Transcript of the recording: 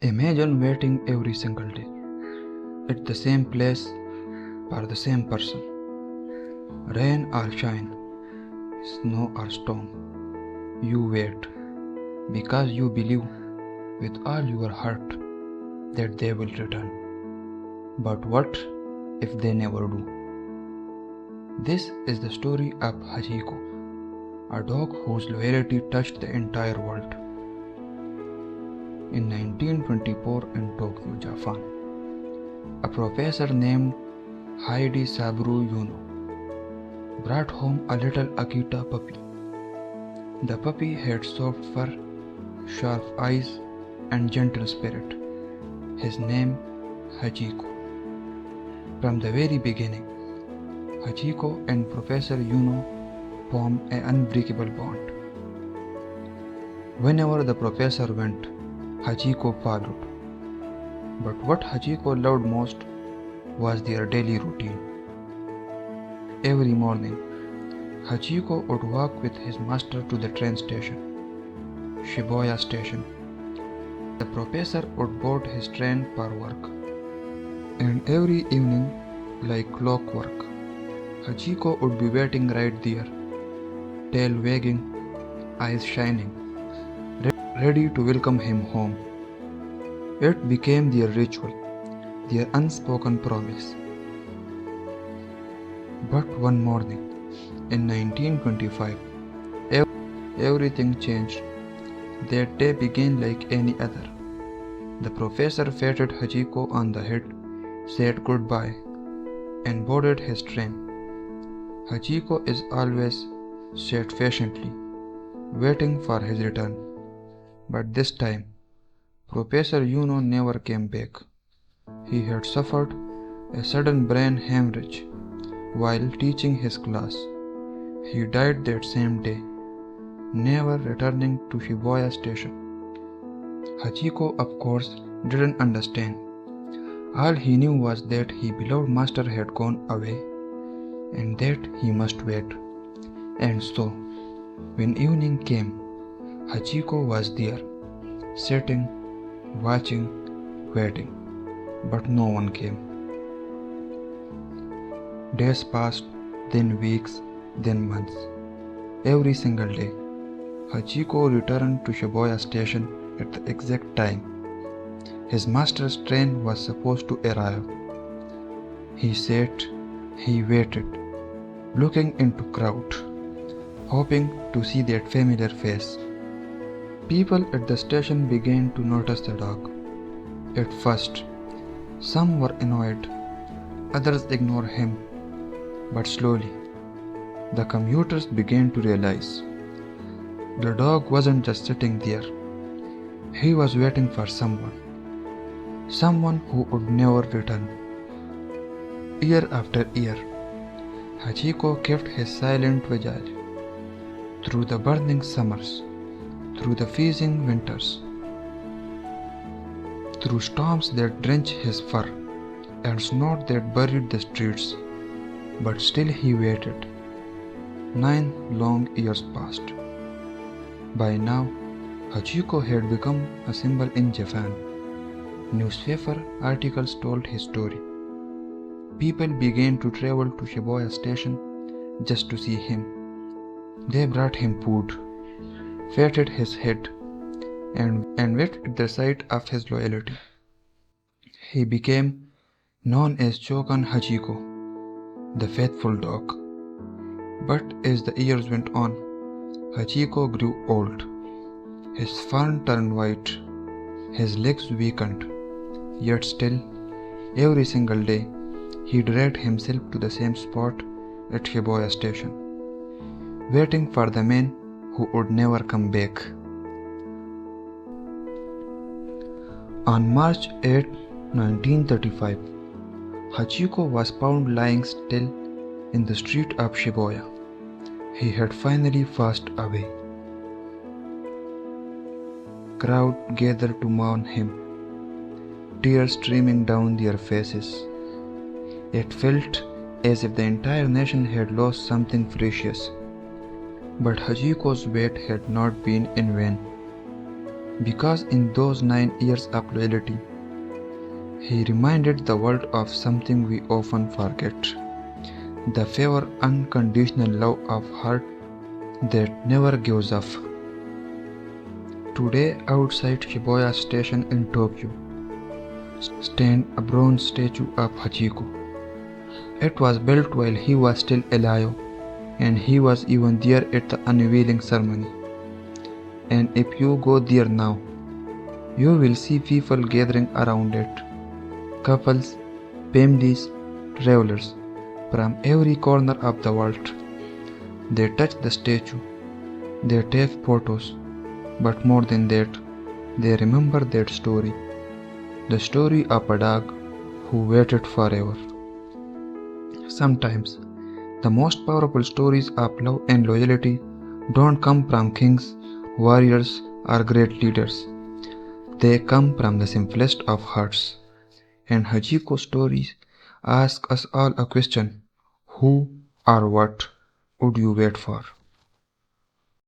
Imagine waiting every single day at the same place for the same person. Rain or shine, snow or storm. You wait because you believe with all your heart that they will return. But what if they never do? This is the story of Hachiko, a dog whose loyalty touched the entire world. In 1924 in Tokyo, Japan, a professor named Hachiko brought home a little Akita puppy. The puppy had soft fur, sharp eyes, and gentle spirit. His name, Hachiko. From the very beginning, Hachiko and Professor Ueno formed an unbreakable bond. Whenever the professor went, Hachiko followed. But what Hachiko loved most was their daily routine. Every morning, Hachiko would walk with his master to the train station, Shibuya Station. The professor would board his train for work. And every evening, like clockwork, Hachiko would be waiting right there, tail wagging, eyes shining, ready to welcome him home. It became their ritual, their unspoken promise. But one morning, in 1925, everything changed. That day began like any other. The professor patted Hachiko on the head, said goodbye, and boarded his train. Hachiko is always sat patiently, waiting for his return. But this time, Professor Ueno never came back. He had suffered a sudden brain hemorrhage while teaching his class. He died that same day, never returning to Shibuya Station. Hachiko, of course, didn't understand. All he knew was that his beloved master had gone away and that he must wait. And so, when evening came, Hachiko was there, sitting, watching, waiting, but no one came. Days passed, then weeks, then months. Every single day, Hachiko returned to Shibuya Station at the exact time. His master's train was supposed to arrive. He sat, he waited, looking into crowd, hoping to see that familiar face. People at the station began to notice the dog. At first, some were annoyed, others ignored him, but slowly, the commuters began to realize the dog wasn't just sitting there. He was waiting for someone who would never return. Year after year, Hachiko kept his silent vigil through the burning summers, through the freezing winters, through storms that drenched his fur and snow that buried the streets. But still he waited. 9 long years passed. By now, Hachiko had become a symbol in Japan. Newspaper articles told his story. People began to travel to Shibuya Station just to see him. They brought him food, patted his head, and wept at the sight of his loyalty. He became known as Chokan Hachiko, the faithful dog. But as the years went on, Hachiko grew old. His fur turned white, his legs weakened, yet still, every single day, he dragged himself to the same spot at Shibuya Station, waiting for the man who would never come back. On March 8, 1935, Hachiko was found lying still in the street of Shibuya. He had finally passed away. Crowd gathered to mourn him, tears streaming down their faces. It felt as if the entire nation had lost something precious. But Hachiko's wait had not been in vain. Because in those 9 years of loyalty, he reminded the world of something we often forget: the pure, unconditional love of heart that never gives up. Today, outside Shibuya Station in Tokyo, stands a bronze statue of Hachiko. It was built while he was still alive, and he was even there at the unveiling ceremony. And if you go there now, you will see people gathering around it. Couples, families, travelers from every corner of the world. They touch the statue, they take photos, but more than that, they remember that story. The story of a dog who waited forever. Sometimes, the most powerful stories of love and loyalty don't come from kings, warriors, or great leaders. They come from the simplest of hearts. And Hachiko's stories ask us all a question: who or what would you wait for?